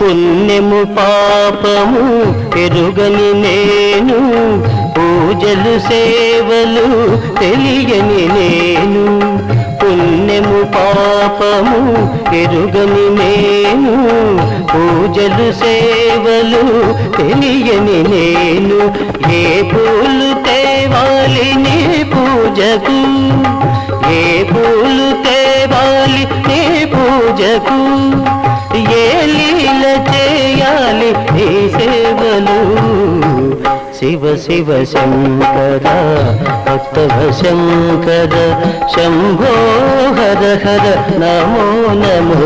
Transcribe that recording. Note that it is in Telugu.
పుణ్యము పాపము ఎరుగని నేను, పూజలు సేవలు తెలియని నేను. పుణ్యము పాపము ఎరుగని నేను, పూజలు సేవలు తెలియని నేను. ఏ పూలు తేవాలి నీ పూజకు, ఏ పూలు తేవాలి నీ పూజకు, ఏ లీల చేయాలి నీ సేవలు. శివ శివ శంకర భక్తవ శంకర, శంభో హర హర నమో నమో.